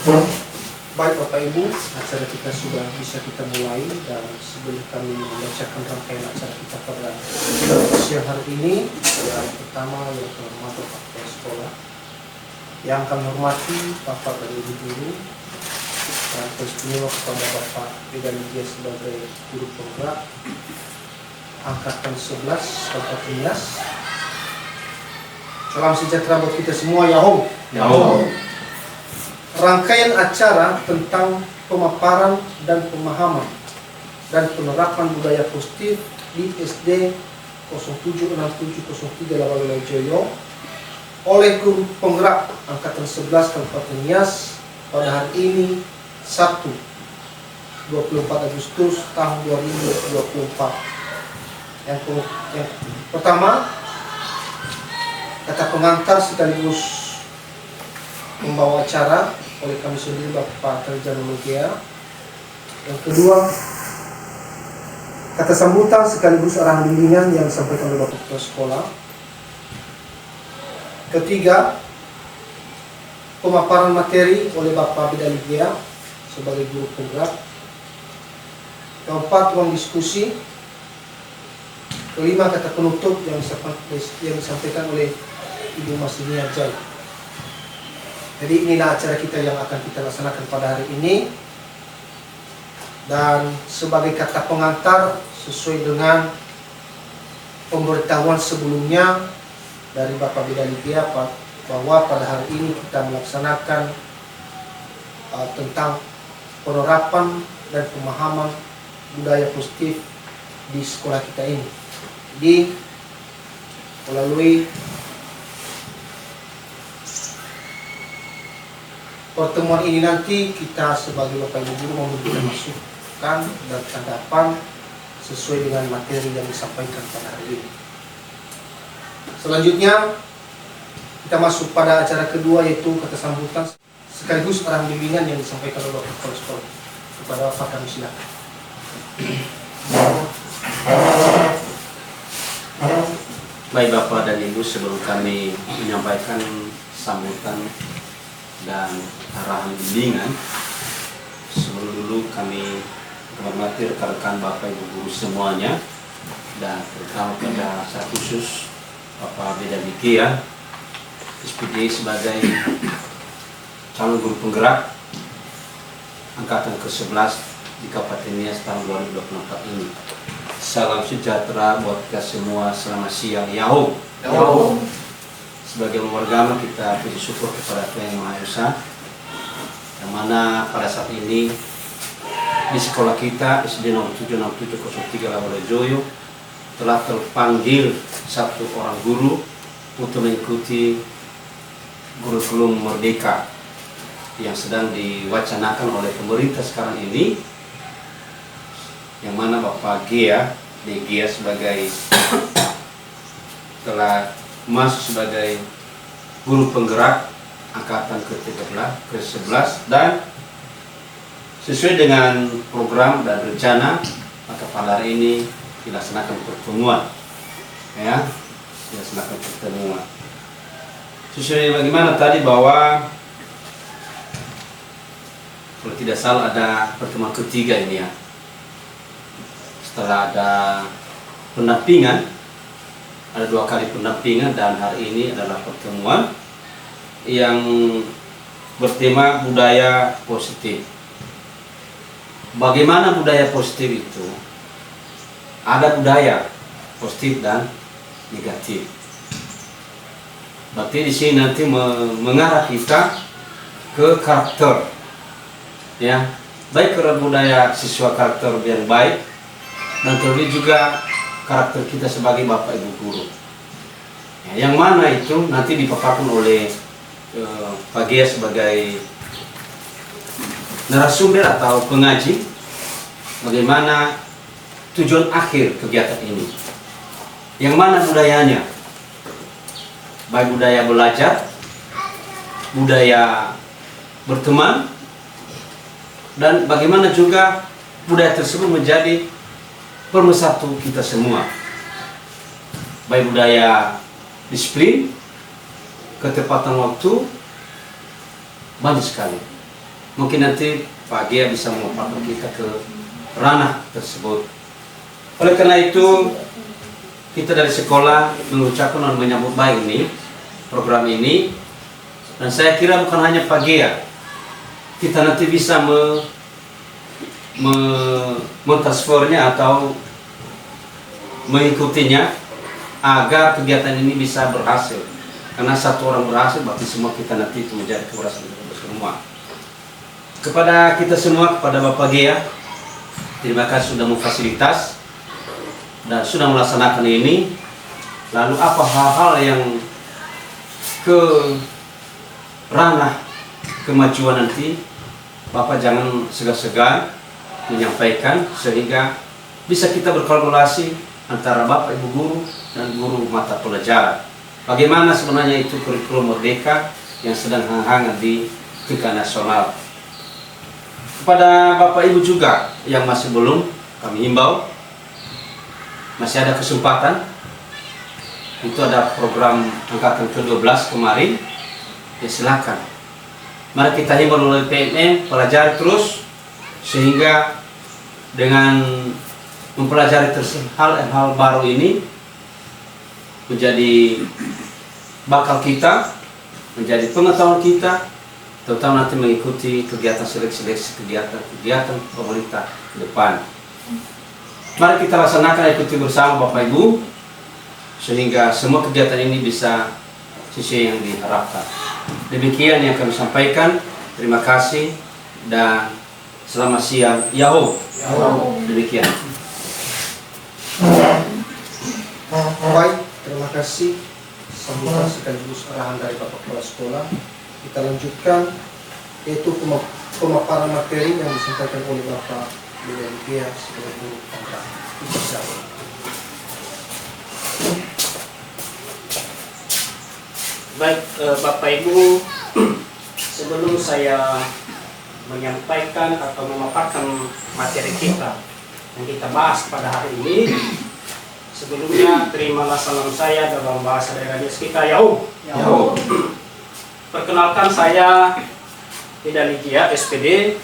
Baik Bapak Ibu, acara kita sudah bisa kita mulai, dan sebelum kami membacakan rangkaian acara kita pada siang hari ini, yang pertama yang terhormat Bapak Kepala Sekolah, yang kami hormati Bapak dan Ibu Guru, dan istimewa kepada Bapak Beda Lydia sebagai guru penggerak angkatan 11 Bapak Nias. Salam sejahtera buat kita semua, Yahoo. Yahoo. Rangkaian acara tentang pemaparan dan pemahaman dan penerapan budaya positif di SD 076703 Lawalejoyo oleh guru penggerak angkatan 11 Kabupaten Nias pada hari ini, Sabtu 24 Agustus tahun 2024. Yang pertama, kata pengantar sekaligus membawa acara oleh kami sendiri Bapak Terjana Logia. Yang kedua, kata sambutan sekaligus arahan bimbingan yang disampaikan oleh Bapak Kepala Sekolah. Ketiga, pemaparan materi oleh Bapak Beda Lydia sebagai guru penggerak. Keempat, ruang diskusi. Kelima, kata penutup yang disampaikan oleh Ibu Masini Ajay. Jadi inilah acara kita yang akan kita laksanakan pada hari ini. Dan sebagai kata pengantar, sesuai dengan pemberitahuan sebelumnya dari Bapak Beda Lydia, bahwa pada hari ini kita melaksanakan tentang penerapan dan pemahaman budaya positif di sekolah kita ini. Jadi melalui pertemuan ini nanti kita sebagai Bapak Ibu Guru memberikan masukan dan tanggapan sesuai dengan materi yang disampaikan pada hari ini. Selanjutnya kita masuk pada acara kedua, yaitu kata sambutan sekaligus arahan bimbingan yang disampaikan oleh Bapak Kepala Sekolah. Kepada Bapak kami silakan. Baik Bapak dan Ibu, sebelum kami menyampaikan sambutan dan arahan bimbingan, sebelum dulu kami menghormati rekan-rekan Bapak Ibu Guru semuanya, dan terutama pada secara khusus Bapak Beda Lydia SPD sebagai calon guru penggerak angkatan ke-11 di Kabupaten Nias tahun 2024 ini. Salam sejahtera buat kita semua, selamat siang. Yahoo. Yahoo. Sebagai warga kita puji syukur kepada Tuhan Yang Maha Esa, yang mana pada saat ini di sekolah kita SD 076703 Lawalejoyo telah terpanggil satu orang guru untuk mengikuti kurikulum Merdeka yang sedang diwacanakan oleh pemerintah sekarang ini, yang mana Bapak Gia sebagai telah masuk sebagai guru penggerak angkatan ke-11 dan sesuai dengan program dan rencana, maka pada hari ini dilaksanakan pertemuan, sesuai bagaimana tadi, bahwa kalau tidak salah ada pertemuan ketiga ini ya, setelah ada pendampingan. Ada 2 kali pendampingan, dan hari ini adalah pertemuan yang bertema budaya positif. Bagaimana budaya positif itu? Ada budaya positif dan negatif. Berarti di sini nanti mengarah kita ke karakter, ya, baik ke budaya siswa karakter yang baik, dan terlebih juga karakter kita sebagai Bapak Ibu Guru, ya, yang mana itu nanti dipaparkan oleh Pak Gia sebagai narasumber atau pengaji, bagaimana tujuan akhir kegiatan ini, yang mana budayanya, baik budaya belajar, budaya berteman, dan bagaimana juga budaya tersebut menjadi pemersatu kita semua, baik budaya disiplin, ketepatan waktu, banyak sekali. mungkin nanti Pak Gia bisa memaparkan kita ke ranah tersebut. Oleh karena itu, kita dari sekolah mengucapkan dan menyambut baik ini, program ini, dan saya kira bukan hanya Pak Gia, kita nanti bisa mentransfernya atau mengikutinya agar kegiatan ini bisa berhasil. Karena satu orang berhasil, berarti semua kita nanti itu menjadi keberhasilan kita semua. Kepada kita semua, kepada Bapak Gia, terima kasih sudah memfasilitas dan sudah melaksanakan ini. Lalu apa hal-hal yang ke ranah kemajuan nanti, Bapak jangan segan-segan menyampaikan sehingga bisa kita berkolaborasi antara Bapak Ibu guru dan guru mata pelajaran. Bagaimana sebenarnya itu kurikulum merdeka yang sedang hangat di tingkat nasional. Kepada Bapak Ibu juga yang masih belum, kami himbau, masih ada kesempatan. Itu ada program angkatan ke-12 kemarin, ya silakan. Mari kita himbau melalui PMM, pelajari terus, sehingga dengan mempelajari hal-hal baru ini menjadi bakal kita, menjadi pengetahuan kita, terutama nanti mengikuti kegiatan seleksi-seleksi kegiatan pemerintah ke depan. Mari kita laksanakan, ikuti bersama Bapak Ibu, sehingga semua kegiatan ini bisa sesuai yang diharapkan. Demikian yang kami sampaikan. Terima kasih dan selamat siang. Yahoo. Demikian. Baik, terima kasih sambutan sekaligus arahan dari Bapak Kepala Sekolah. Kita lanjutkan, yaitu pemaparan materi yang disampaikan oleh Bapak William Gia sebagai guru penggerak. Baik, Bapak Ibu, sebelum saya menyampaikan atau memaparkan materi kita yang kita bahas pada hari ini, sebelumnya terimalah salam saya dalam bahasa daerahnya kita, Yahoo. Perkenalkan, saya Idali Gia, SPD.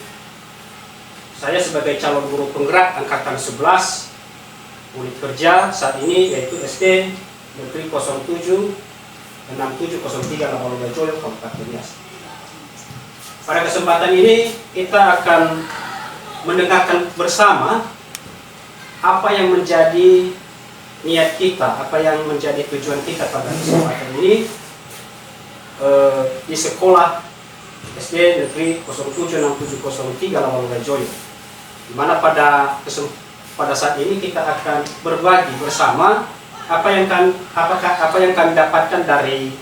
Saya sebagai calon guru penggerak angkatan 11 unit kerja saat ini, yaitu SD Negeri 07 6703 Labalumbajoyo, Kabupaten Nias. Pada kesempatan ini kita akan mendengarkan bersama apa yang menjadi niat kita, apa yang menjadi tujuan kita pada kesempatan ini di sekolah SD Negeri 076703 Labalumbajoyo, di mana pada saat ini kita akan berbagi bersama apa yang kami dapatkan dari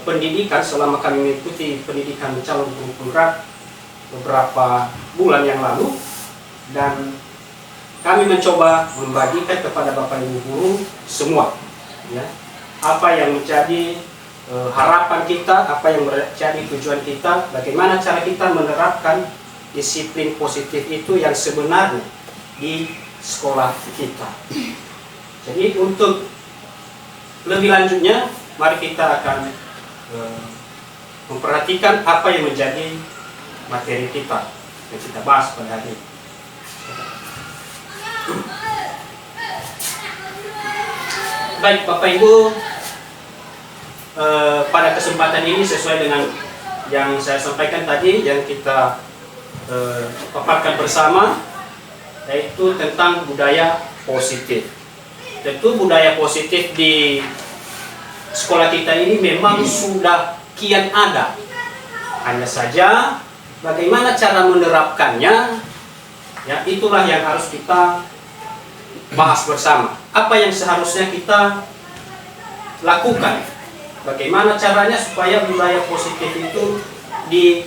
pendidikan selama kami mengikuti pendidikan calon guru penggerak beberapa bulan yang lalu, dan kami mencoba membagikan kepada Bapak Ibu guru semua, ya, apa yang menjadi harapan kita, apa yang menjadi tujuan kita, bagaimana cara kita menerapkan disiplin positif itu yang sebenarnya di sekolah kita. Jadi untuk lebih lanjutnya, mari kita akan memperhatikan apa yang menjadi materi kita yang kita bahas pada hari ini. Baik Bapak Ibu, pada kesempatan ini sesuai dengan yang saya sampaikan tadi, yang kita paparkan bersama, yaitu tentang budaya positif. Tentu budaya positif di sekolah kita ini memang sudah kian ada. Hanya saja bagaimana cara menerapkannya, ya itulah yang harus kita bahas bersama. Apa yang seharusnya kita lakukan? Bagaimana caranya supaya budaya positif itu di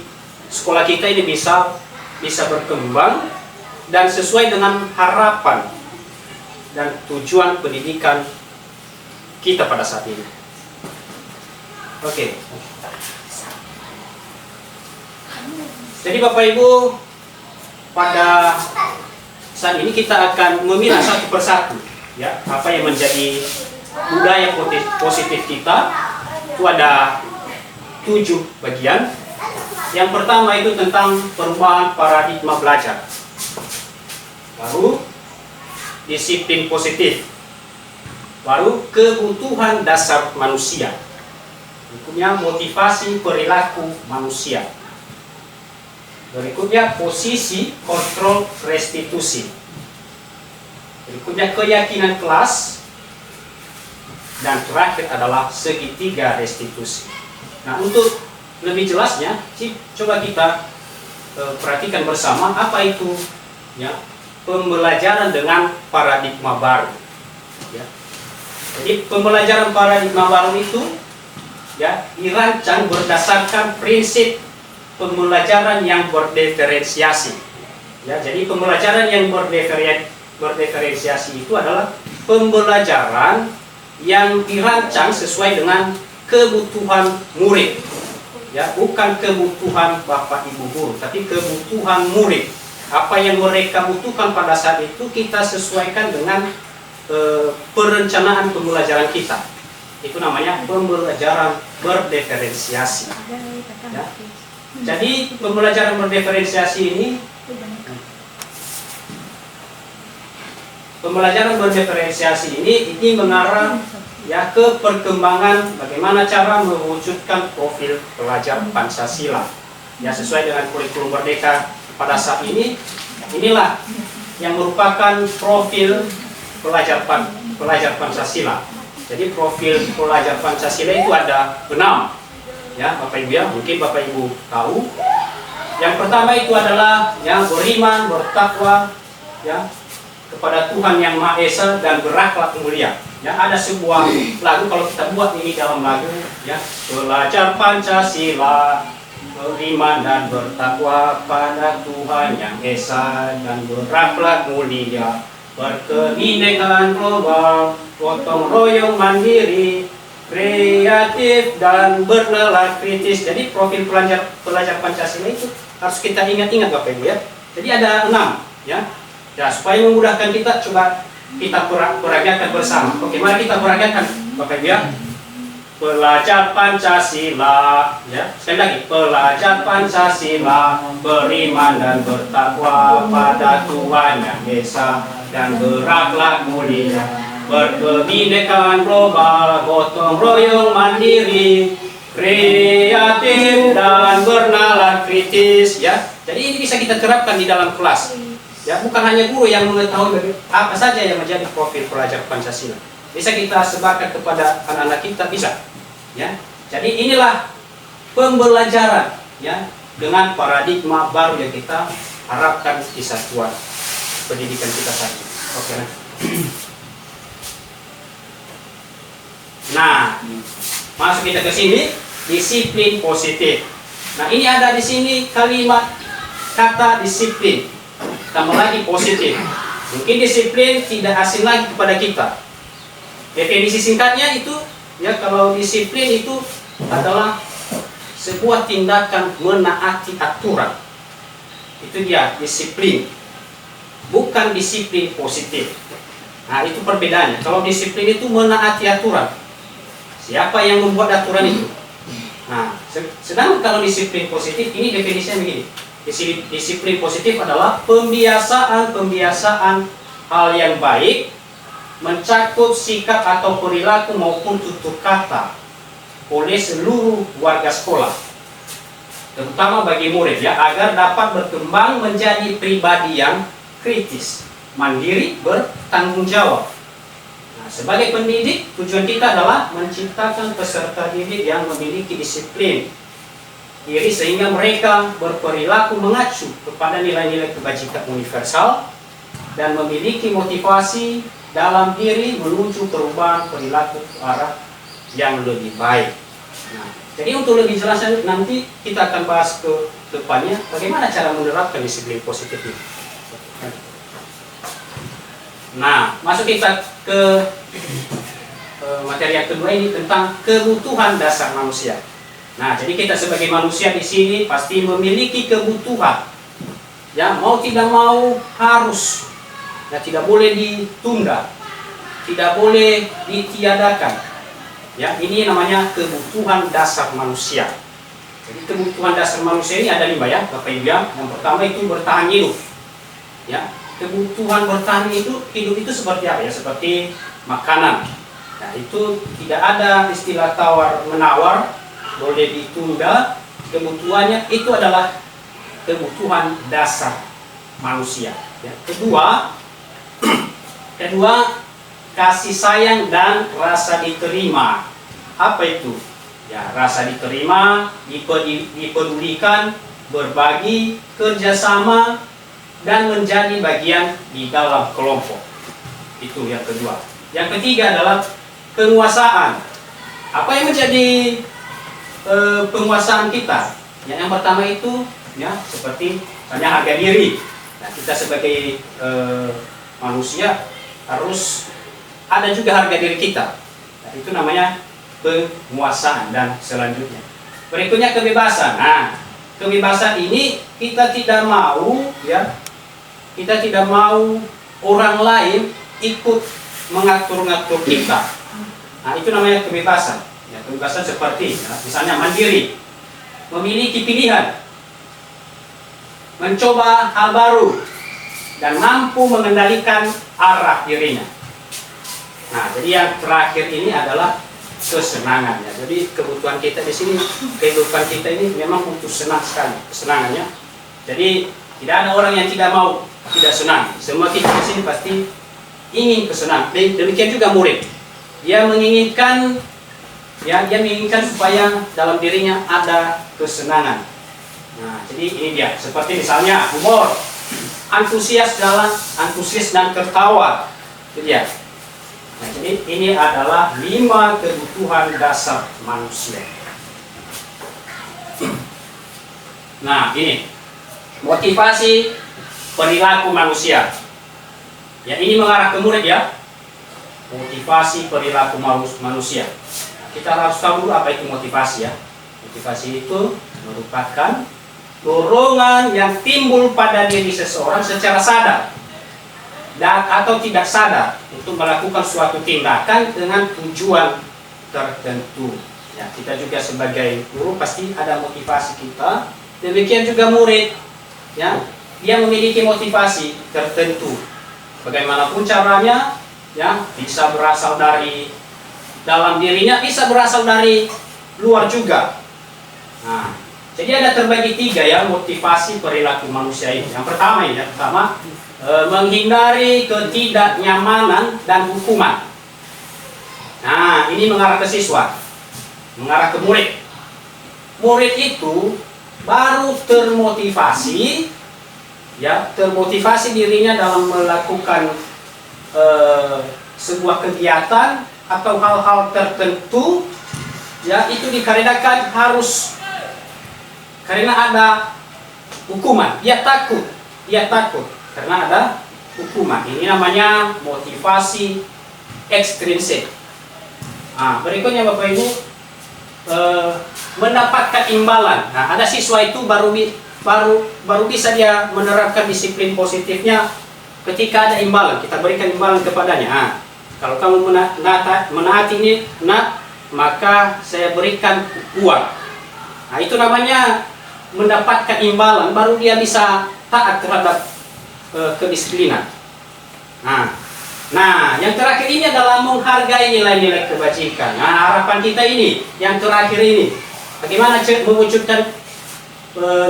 sekolah kita ini bisa berkembang dan sesuai dengan harapan dan tujuan pendidikan kita pada saat ini. Oke. Jadi Bapak Ibu, pada saat ini kita akan memilah satu persatu, ya, apa yang menjadi budaya positif kita. Itu ada 7 bagian. Yang pertama itu tentang perubahan paradigma belajar. Baru disiplin positif. Baru kebutuhan dasar manusia. Berikutnya motivasi perilaku manusia. Berikutnya posisi kontrol restitusi. Berikutnya keyakinan kelas. Dan terakhir adalah segitiga restitusi. Nah, untuk lebih jelasnya, coba kita perhatikan bersama apa itu ya pembelajaran dengan paradigma baru. Ya. Jadi pembelajaran paradigma baru itu ya dirancang berdasarkan prinsip pembelajaran yang berdiferensiasi. Ya, jadi pembelajaran yang berdiferensiasi itu adalah pembelajaran yang dirancang sesuai dengan kebutuhan murid. Ya, bukan kebutuhan Bapak Ibu guru, tapi kebutuhan murid. Apa yang mereka butuhkan pada saat itu kita sesuaikan dengan perencanaan pembelajaran kita. Itu namanya pembelajaran berdiferensiasi. Ya. Jadi pembelajaran berdiferensiasi ini mengarah ya ke perkembangan bagaimana cara mewujudkan profil pelajar Pancasila. Ya, sesuai dengan kurikulum Merdeka pada saat ini, inilah yang merupakan profil pelajar Pancasila. Jadi profil pelajar Pancasila itu ada 6. Ya, Bapak Ibu ya, mungkin Bapak Ibu tahu. Yang pertama itu adalah yang beriman, bertakwa, ya, kepada Tuhan Yang Maha Esa dan berakhlak mulia. Ya, ada sebuah lagu kalau kita buat ini dalam lagu ya, belajar Pancasila, beriman dan bertakwa pada Tuhan Yang Esa dan berakhlak mulia, berkebinekaan global, gotong royong mandiri, kreatif dan bernalar kritis. Jadi profil pelajar Pancasila itu harus kita ingat-ingat Bapak Ibu ya. Jadi ada 6 ya. Ya, supaya memudahkan kita, coba kita peragakan bersama. Oke, mari kita peragakan Bapak Ibu ya. Pelajar Pancasila, ya. Sekali lagi, pelajar Pancasila, beriman dan bertakwa pada Tuhan Yang Esa dan berakhlak mulia, berkebinekaan global, gotong royong mandiri, kreatif dan bernalar kritis. Ya, jadi ini bisa kita terapkan di dalam kelas. Ya, bukan hanya guru yang mengetahui apa saja yang menjadi profil pelajar Pancasila. Bisa kita sebarkan kepada anak-anak kita, bisa. Ya. Jadi inilah pembelajaran ya dengan paradigma baru yang kita harapkan di satuan pendidikan kita saat ini. Oke. Nah, masuk kita ke sini, disiplin positif. Nah, ini ada di sini kalimat kata disiplin. Tambah lagi positif. Mungkin disiplin tidak asing lagi kepada kita. Definisi singkatnya itu ya, kalau disiplin itu adalah sebuah tindakan menaati aturan. Itu dia disiplin. Bukan disiplin positif. Nah, itu perbedaannya. Kalau disiplin itu menaati aturan. Siapa yang membuat aturan itu? Nah, sedangkan kalau disiplin positif ini definisinya begini. Disiplin positif adalah pembiasaan hal yang baik, mencakup sikap atau perilaku maupun tutur kata oleh seluruh warga sekolah, terutama bagi murid ya, agar dapat berkembang menjadi pribadi yang kritis, mandiri, bertanggung jawab. Nah, sebagai pendidik, tujuan kita adalah menciptakan peserta didik yang memiliki disiplin diri sehingga mereka berperilaku mengacu kepada nilai-nilai kebajikan universal dan memiliki motivasi dalam diri menuju perubahan perilaku ke arah yang lebih baik. Nah, jadi untuk lebih jelasnya nanti kita akan bahas ke depannya bagaimana cara menerapkan disiplin positif ini. Nah, masuk kita ke materi yang kedua ini tentang kebutuhan dasar manusia. Nah, jadi kita sebagai manusia di sini pasti memiliki kebutuhan. Ya, mau tidak mau harus. Ya, tidak boleh ditunda. Tidak boleh ditiadakan. Ya, ini namanya kebutuhan dasar manusia. Jadi kebutuhan dasar manusia ini ada 5 ya, Bapak Ibu ya. Yang pertama itu bertahan hidup. Ya, kebutuhan bertahan hidup itu seperti apa ya? Seperti makanan. Nah, itu tidak ada istilah tawar menawar, boleh ditunda. Kebutuhannya itu adalah kebutuhan dasar manusia. Ya. Kedua, kasih sayang dan rasa diterima. Apa itu? Ya, rasa diterima, dipedulikan, berbagi, kerjasama, dan menjadi bagian di dalam kelompok. Itu yang kedua. Yang ketiga adalah penguasaan. Apa yang menjadi penguasaan kita? Yang pertama itu ya seperti misalnya harga diri. Nah, kita sebagai manusia harus ada juga harga diri kita. Nah, itu namanya penguasaan. Dan selanjutnya berikutnya kebebasan. Nah, kebebasan ini kita tidak mau ya, kita tidak mau orang lain ikut mengatur-ngatur kita. Nah, itu namanya kebebasan. Ya, kebebasan seperti ya, misalnya mandiri, memiliki pilihan, mencoba hal baru, dan mampu mengendalikan arah dirinya. Nah, jadi yang terakhir ini adalah kesenangan. Ya. Jadi kebutuhan kita di sini, kehidupan kita ini memang butuh senang sekali, kesenangannya. Jadi tidak ada orang yang tidak mau, tidak senang. Semua kita di sini pasti ingin kesenangan. Demikian juga murid. Dia menginginkan supaya dalam dirinya ada kesenangan. Nah, jadi ini dia. Seperti misalnya humor, antusias dan tertawa. Itu dia. Nah, jadi ini adalah 5 kebutuhan dasar manusia. Nah, ini motivasi perilaku manusia. Ya, ini mengarah ke murid ya. Motivasi perilaku manusia. Nah, kita harus tahu dulu apa itu motivasi ya. Motivasi itu merupakan dorongan yang timbul pada diri seseorang secara sadar dan atau tidak sadar untuk melakukan suatu tindakan dengan tujuan tertentu. Ya, kita juga sebagai guru pasti ada motivasi kita. Demikian juga murid, ya, dia memiliki motivasi tertentu. Bagaimanapun caranya, ya, bisa berasal dari dalam dirinya, bisa berasal dari luar juga. Nah, jadi ada terbagi 3 ya motivasi perilaku manusia ini. Yang pertama ini, menghindari ketidaknyamanan dan hukuman. Nah, ini mengarah ke siswa, mengarah ke murid. Murid itu baru termotivasi, ya, termotivasi dirinya dalam melakukan sebuah kegiatan atau hal-hal tertentu, ya, itu dikarenakan harus karena ada hukuman. Dia takut karena ada hukuman. Ini namanya motivasi ekstrinsik. Nah, berikutnya Bapak Ibu, mendapatkan imbalan. Nah, ada siswa itu baru bisa dia menerapkan disiplin positifnya ketika ada imbalan. Kita berikan imbalan kepadanya. Nah, kalau kamu menaati ini, maka saya berikan uang. Nah, itu namanya mendapatkan imbalan, baru dia bisa taat terhadap kedisiplinan. Nah, yang terakhir ini adalah menghargai nilai-nilai kebajikan. Nah, harapan kita ini, yang terakhir ini, bagaimana mewujudkan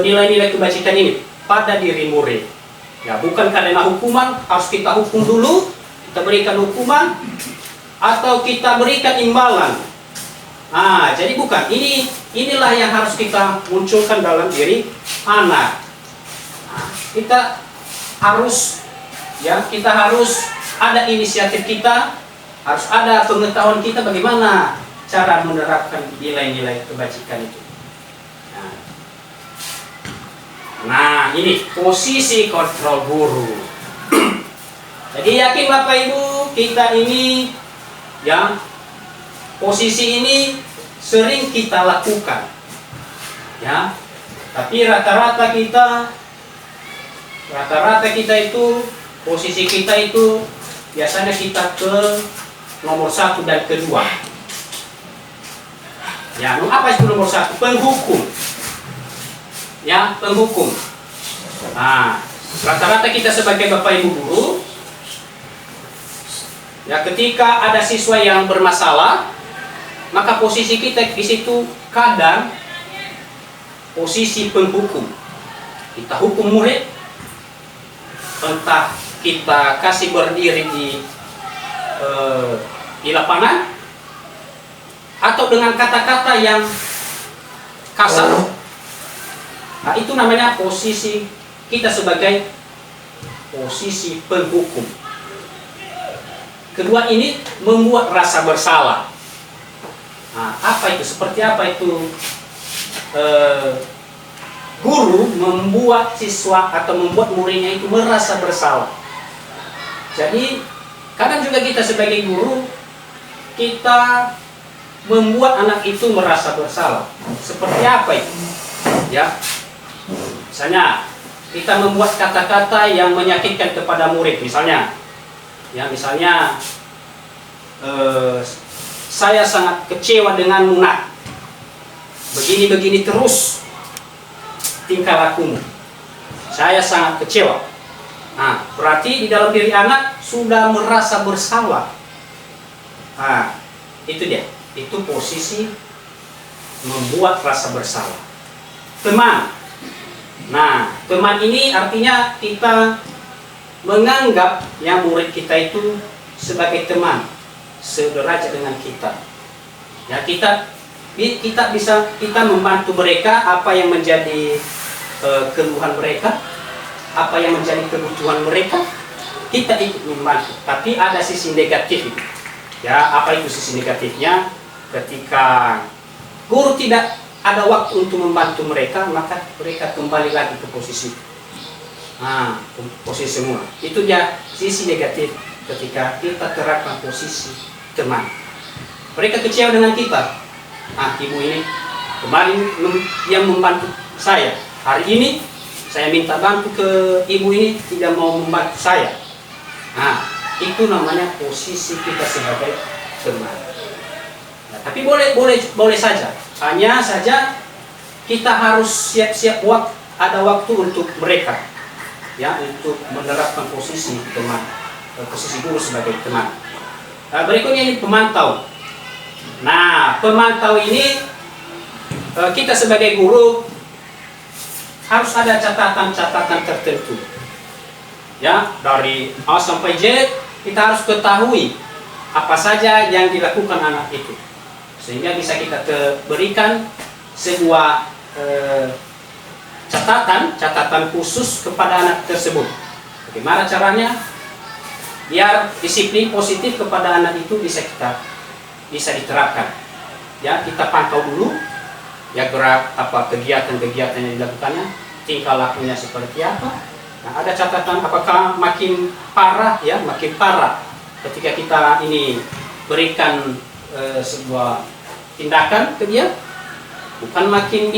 nilai-nilai kebajikan ini pada diri murid. Ya, bukan karena hukuman, harus kita hukum dulu, kita berikan hukuman, atau kita berikan imbalan. Nah, jadi bukan. Inilah yang harus kita munculkan dalam diri anak. Nah, kita harus ada inisiatif kita, harus ada pengetahuan kita bagaimana cara menerapkan nilai-nilai kebajikan itu. Nah, ini posisi kontrol guru. Jadi yakin Bapak Ibu, kita ini yang posisi ini sering kita lakukan, ya. Tapi rata-rata kita itu, posisi kita itu biasanya kita ke nomor 1 dan kedua. Ya, apa itu nomor 1? Penghukum. ya penghukum. Nah, rata-rata kita sebagai Bapak Ibu guru, ya ketika ada siswa yang bermasalah, maka posisi kita di situ kadang posisi penghukum. Kita hukum murid, entah kita kasih berdiri di lapangan, atau dengan kata-kata yang kasar. Nah, itu namanya posisi kita sebagai posisi penghukum. Kedua ini membuat rasa bersalah. Nah, apa itu? Seperti apa itu guru membuat siswa atau membuat muridnya itu merasa bersalah. Jadi kadang juga kita sebagai guru, kita membuat anak itu merasa bersalah. Seperti apa itu? Ya, misalnya kita membuat kata-kata yang menyakitkan kepada murid. Misalnya, saya sangat kecewa denganmu nak. Begini-begini terus tingkah lakumu. Saya sangat kecewa. Nah, berarti di dalam diri anak sudah merasa bersalah. Nah, itu dia. Itu posisi membuat rasa bersalah. Teman. Nah, teman ini artinya kita menganggap yang murid kita itu sebagai teman, sederajat dengan kita. Ya, kita membantu mereka apa yang menjadi keluhan mereka, apa yang menjadi kebutuhan mereka, kita ikut membantu. Tapi ada sisi negatif. Ya, apa itu sisi negatifnya? Ketika guru tidak ada waktu untuk membantu mereka, maka mereka kembali lagi ke posisi. Nah, posisi semua. Itu dia sisi negatif ketika kita terapkan posisi teman. Mereka kecewa dengan kita. Nah, ibu ini kemarin yang membantu saya. Hari ini saya minta bantu ke ibu ini, tidak mau membantu saya. Nah, itu namanya posisi kita sebagai teman. Nah, tapi boleh saja. Hanya saja kita harus siap-siap ada waktu untuk mereka, ya, untuk menerapkan posisi teman, posisi guru sebagai teman. Nah, berikutnya ini pemantau. Nah, pemantau ini kita sebagai guru harus ada catatan-catatan tertentu. Ya, dari A sampai Z kita harus ketahui apa saja yang dilakukan anak itu, sehingga bisa kita berikan sebuah catatan khusus kepada anak tersebut. Bagaimana caranya biar disiplin positif kepada anak itu bisa diterapkan. Ya, kita pantau dulu ya gerak apa kegiatan-kegiatan yang dilakukannya, tingkah lakunya seperti apa. Nah, ada catatan apakah makin parah ketika kita ini berikan sebuah tindakan ke dia, bukan makin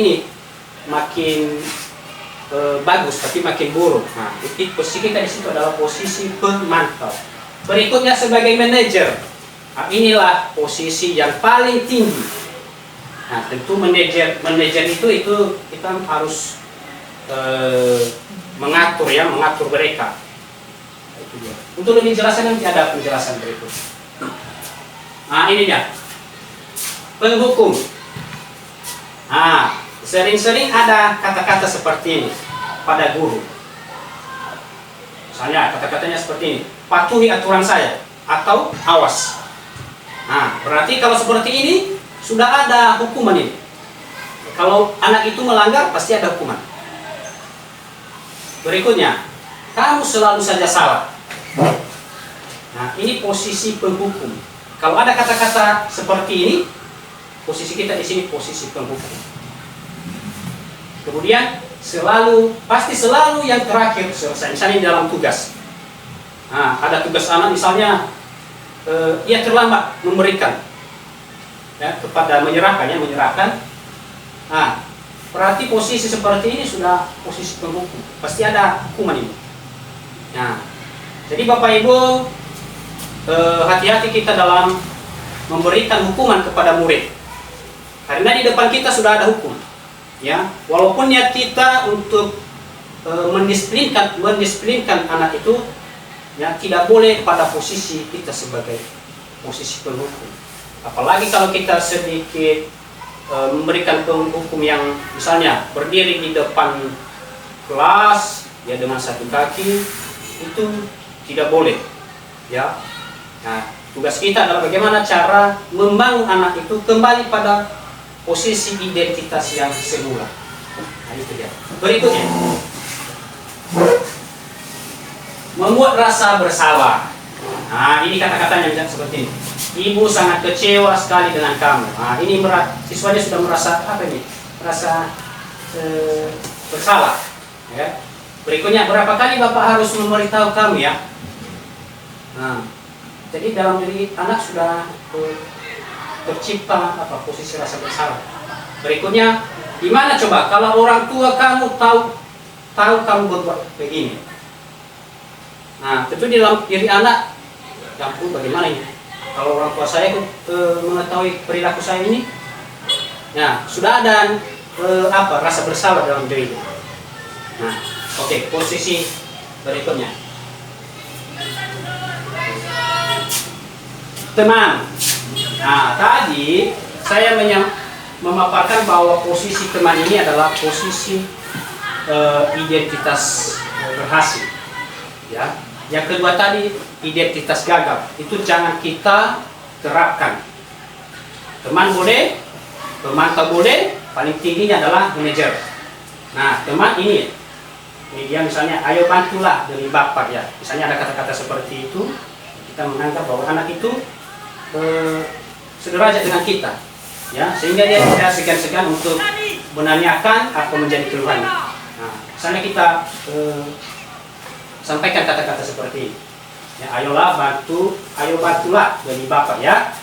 bagus tapi makin buruk. Nah, posisi kita di situ adalah posisi pemantau. Berikutnya sebagai manajer. Nah, inilah posisi yang paling tinggi. Nah, tentu manajer itu kita harus mengatur mereka. Itu dia. Untuk lebih jelasnya nanti ada penjelasan berikut. Nah, ini dia. Penghukum. Nah, sering-sering ada kata-kata seperti ini pada guru. Misalnya kata-katanya seperti ini, patuhi aturan saya atau awas. Nah, berarti kalau seperti ini sudah ada hukuman ini. Kalau anak itu melanggar pasti ada hukuman. Berikutnya, kamu selalu saja salah. Nah, ini posisi penghukum. Kalau ada kata-kata seperti ini, posisi kita di sini posisi penghukum. Kemudian pasti selalu yang terakhir selesai. Misalnya dalam tugas. Nah, ada tugas anak misalnya ia terlambat memberikan, ya, kepada menyerahkan. Nah, berarti posisi seperti ini sudah posisi penghukum. Pasti ada hukuman ini. Nah, jadi Bapak Ibu hati-hati kita dalam memberikan hukuman kepada murid. Karena di depan kita sudah ada hukum. ya, walaupun niat kita untuk mendisiplinkan anak itu, ya, tidak boleh pada posisi kita sebagai posisi penghukum. Apalagi kalau kita sedikit memberikan penghukum yang misalnya berdiri di depan kelas, ya, dengan satu kaki, itu tidak boleh, ya. Nah, tugas kita adalah bagaimana cara membangun anak itu kembali pada posisi identitas yang semula. Nah, itu dia. Berikutnya, membuat rasa bersalah. Nah, ini kata-katanya misalnya seperti ini. Ibu sangat kecewa sekali dengan kamu. Nah, ini siswanya sudah merasa apa ini? Merasa bersalah. Ya. Berikutnya, berapa kali Bapak harus memberitahu kamu, ya? Nah, jadi dalam diri anak sudah tercipta posisi rasa bersalah. Berikutnya, gimana coba kalau orang tua kamu tahu kamu berbuat begini? Nah, tentu di dalam diri anak, ya ampun, bagaimana ini? Kalau orang tua saya mengetahui perilaku saya ini, nah, sudah ada rasa bersalah dalam diri. Nah, oke, posisi berikutnya. Teman. Nah, tadi saya memaparkan bahwa posisi teman ini adalah posisi identitas berhasil. Ya. Yang kedua tadi identitas gagal. Itu jangan kita terapkan. Teman boleh, pemantau boleh, paling tingginya adalah manajer. Nah, teman ini dia misalnya, ayo bantulah dari Bapak, ya. Misalnya ada kata-kata seperti itu, kita menganggap bahwa anak itu sederajat dengan kita, ya, sehingga dia tidak segan-segan untuk menanyakan atau menjadi keluhan. Nah, misalnya kita sampaikan kata-kata seperti ini, ya, ayolah bantulah dari Bapak, ya.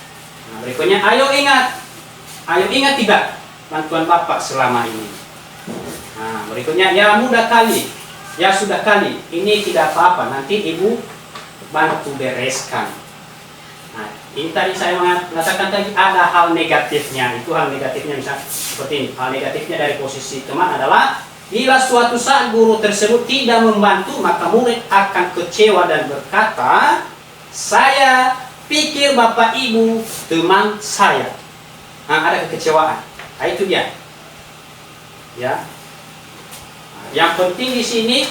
Nah, berikutnya, ayo ingat tidak bantuan Bapak selama ini. Nah, berikutnya, ya mudah kali, ya sudah kali, ini tidak apa-apa, nanti Ibu bantu bereskan. Nah, ini tadi saya mengatakan tadi ada hal negatifnya. Itu hal negatifnya misalnya seperti ini. Hal negatifnya dari posisi teman adalah bila suatu saat guru tersebut tidak membantu, maka murid akan kecewa dan berkata, saya pikir Bapak Ibu teman saya. Nah, ada kekecewaan. Nah, itu dia. Ya. Nah, yang penting di sini,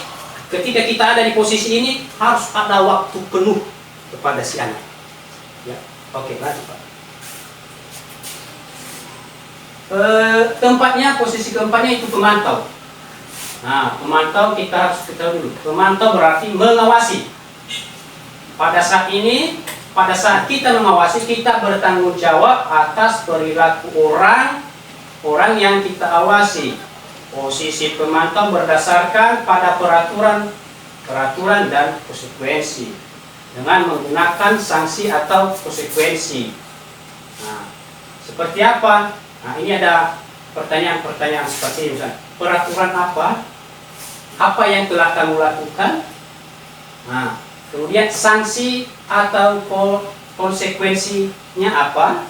ketika kita ada di posisi ini, harus ada waktu penuh kepada si anak. Ya. Oke, lanjut Pak. Tempatnya, posisi keempatnya itu pemantau. Nah, pemantau kita harus ketahui dulu. Pemantau berarti mengawasi. Pada saat ini, pada saat kita mengawasi, kita bertanggung jawab atas perilaku orang yang kita awasi. Posisi pemantau berdasarkan pada peraturan dan konsekuensi dengan menggunakan sanksi atau konsekuensi. Nah, seperti apa? Nah, ini ada pertanyaan-pertanyaan seperti ini misalnya. Peraturan apa? Apa yang telah kamu lakukan? Nah, kemudian sanksi atau konsekuensinya apa?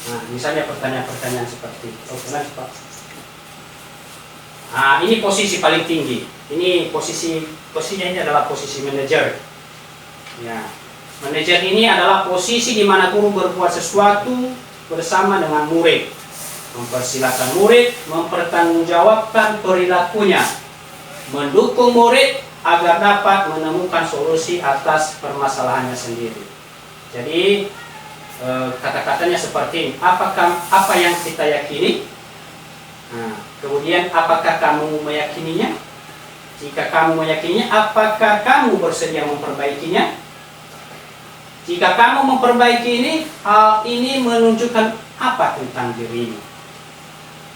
Nah, misalnya pertanyaan-pertanyaan seperti itu. Oke, lanjut Pak. Nah, ini posisi paling tinggi. Ini posisinya ini adalah posisi manajer. Ya, manajer ini adalah posisi di mana guru berbuat sesuatu bersama dengan murid, mempersilahkan murid mempertanggungjawabkan perilakunya, mendukung murid agar dapat menemukan solusi atas permasalahannya sendiri. Jadi kata-katanya seperti ini. Apa yang kita yakini? Nah, kemudian apakah kamu meyakininya? Jika kamu meyakininya, apakah kamu bersedia memperbaikinya? Jika kamu memperbaiki ini, hal ini menunjukkan apa tentang dirimu?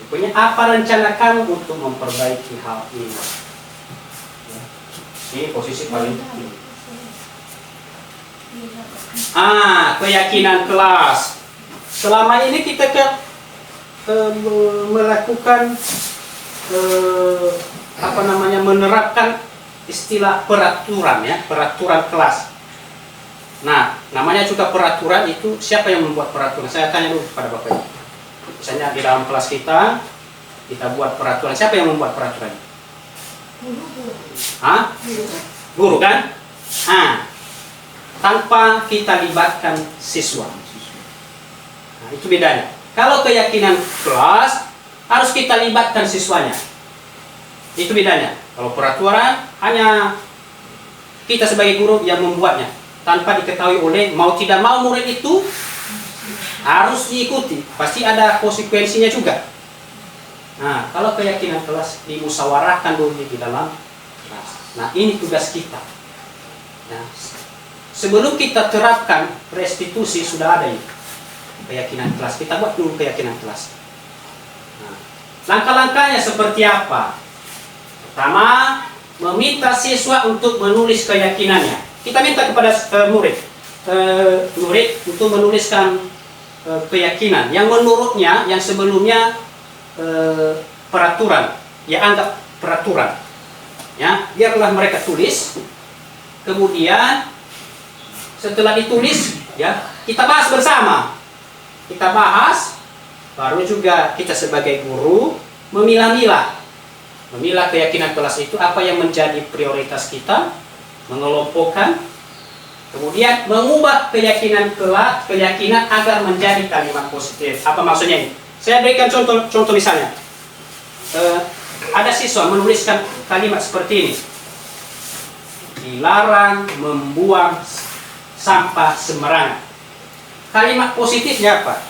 Pokoknya apa rencana kamu untuk memperbaiki hal ini? Ya. Ini posisi paling tinggi. Keyakinan kelas. Selama ini kita melakukan menerapkan istilah peraturan, ya, peraturan kelas. Nah, namanya juga peraturan itu siapa yang membuat peraturan? Saya tanya dulu kepada Bapak Ibu. Misalnya di dalam kelas kita, kita buat peraturan. Siapa yang membuat peraturan? Hah? Guru kan? Tanpa kita libatkan siswa. Nah, itu bedanya. Kalau keyakinan kelas harus kita libatkan siswanya. Itu bedanya. Kalau peraturan hanya kita sebagai guru yang membuatnya tanpa diketahui oleh mau tidak mau murid itu harus diikuti. Pasti ada konsekuensinya juga. Nah, kalau keyakinan kelas dimusyawarahkan dulu di dalam kelas. Nah, ini tugas kita. Nah, sebelum kita terapkan restitusi sudah ada ini keyakinan kelas. Kita buat dulu keyakinan kelas. Nah, langkah-langkahnya seperti apa? Pertama, meminta siswa untuk menulis keyakinannya. Kita minta kepada murid untuk menuliskan keyakinan yang menurutnya, yang sebelumnya peraturan, ya anggap peraturan. Ya, biarlah mereka tulis. Kemudian setelah ditulis, ya kita bahas bersama. Kita bahas, baru juga kita sebagai guru memilah-milah keyakinan kelas itu apa yang menjadi prioritas kita, mengelompokkan, kemudian mengubah keyakinan agar menjadi kalimat positif. Apa maksudnya ini? Saya berikan contoh misalnya. Ada siswa menuliskan kalimat seperti ini. Dilarang membuang sampah sembarangan. Kalimat positifnya apa?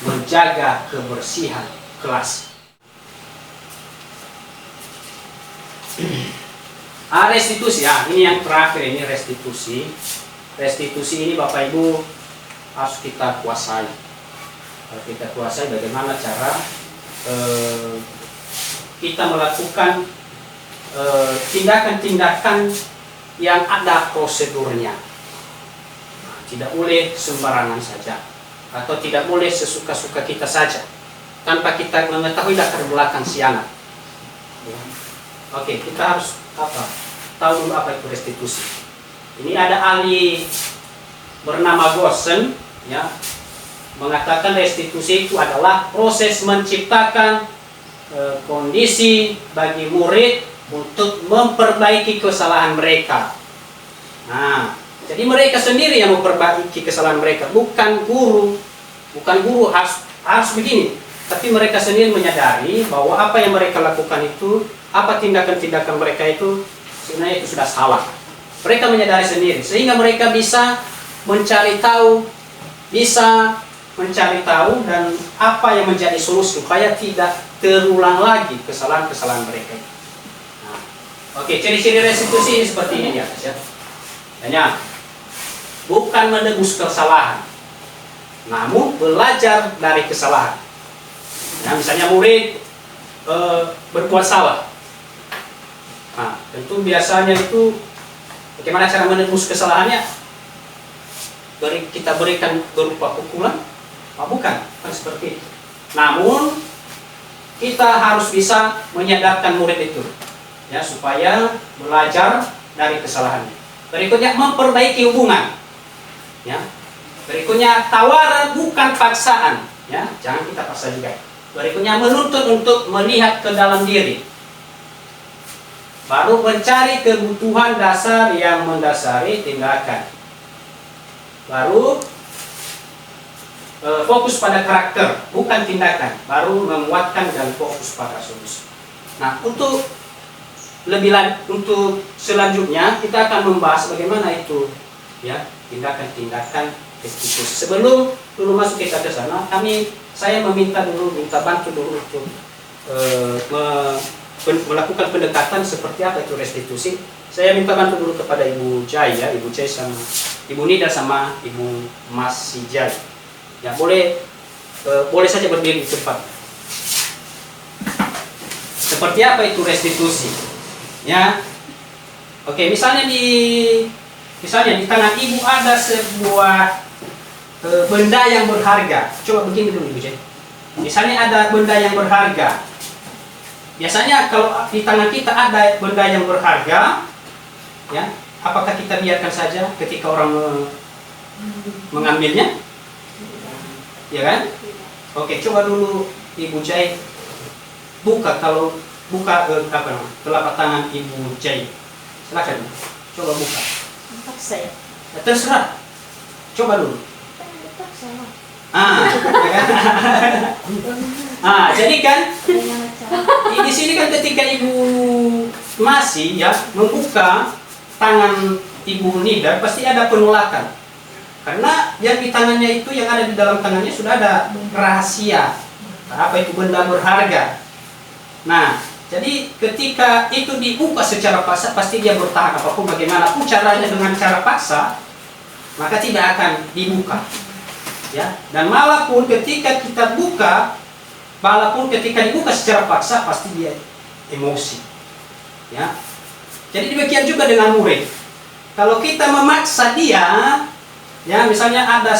Menjaga kebersihan kelas. Restitusi, ini yang terakhir, ini restitusi. Restitusi ini Bapak Ibu harus kita kuasai. Kita kuasai bagaimana cara kita melakukan tindakan-tindakan yang ada prosedurnya. Tidak boleh sembarangan saja, atau tidak boleh sesuka-suka kita saja, tanpa kita mengetahui latar belakang si anak. Oke, kita harus tahu dulu apa itu restitusi. Ini ada ahli bernama Gosen, ya, mengatakan restitusi itu adalah proses menciptakan kondisi bagi murid untuk memperbaiki kesalahan mereka. Nah, jadi mereka sendiri yang memperbaiki kesalahan mereka, bukan guru. Bukan guru harus begini, tapi mereka sendiri menyadari bahwa apa yang mereka lakukan itu, apa tindakan-tindakan mereka itu sebenarnya itu sudah salah. Mereka menyadari sendiri, sehingga mereka bisa mencari tahu dan apa yang menjadi solusi supaya tidak terulang lagi kesalahan-kesalahan mereka. Nah, oke, ciri-ciri restitusi ini seperti ini ya, hanya bukan menebus kesalahan, namun belajar dari kesalahan. Nah, misalnya murid berbuat salah. Nah, tentu biasanya itu bagaimana cara menebus kesalahannya? Kita berikan berupa pukulan? Bukan, kan seperti itu. Namun kita harus bisa menyadarkan murid itu, ya, supaya belajar dari kesalahannya. Berikutnya memperbaiki hubungan, ya. Berikutnya tawaran bukan paksaan, ya, jangan kita paksa juga. Berikutnya menuntut untuk melihat ke dalam diri. Baru mencari kebutuhan dasar yang mendasari tindakan. Baru fokus pada karakter, bukan tindakan. Baru menguatkan dan fokus pada solusi. Nah, untuk selanjutnya kita akan membahas bagaimana itu, ya, tindakan-tindakan restitusi. Sebelum masuk kita ke sana, saya minta bantu dulu untuk melakukan pendekatan seperti apa itu restitusi. Saya minta bantu dulu kepada Ibu Jai, ya, Ibu Jai sama Ibu Nida sama Ibu Mas Sijai. Ya, boleh saja berdiri di tempat. Seperti apa itu restitusi? Ya, oke. Misalnya di tangan Ibu ada sebuah benda yang berharga. Coba begini dulu, Ibu Jai. Misalnya ada benda yang berharga. Biasanya kalau di tangan kita ada benda yang berharga, ya, apakah kita biarkan saja ketika orang mengambilnya? Ya kan? Oke, coba dulu Ibu Jai buka kalau buka telapak tangan Ibu Jai. Silakan, coba buka. Paksa ya? Ya, terserah. Coba dulu. Paksa lah. Jadi kan Bagaimana cara? di sini kan ketika Ibu masih ya membuka tangan Ibu Nida pasti ada penolakan. Karena yang di tangannya itu, yang ada di dalam tangannya sudah ada rahasia. Apa itu benda berharga. Nah, jadi ketika itu dibuka secara paksa pasti dia bertahan apapun bagaimanapun caranya dengan cara paksa, maka tidak akan dibuka. Ya, dan walaupun ketika kita buka, walaupun ketika dibuka secara paksa pasti dia emosi. Ya. Jadi demikian juga dengan murid. Kalau kita memaksa dia, ya misalnya ada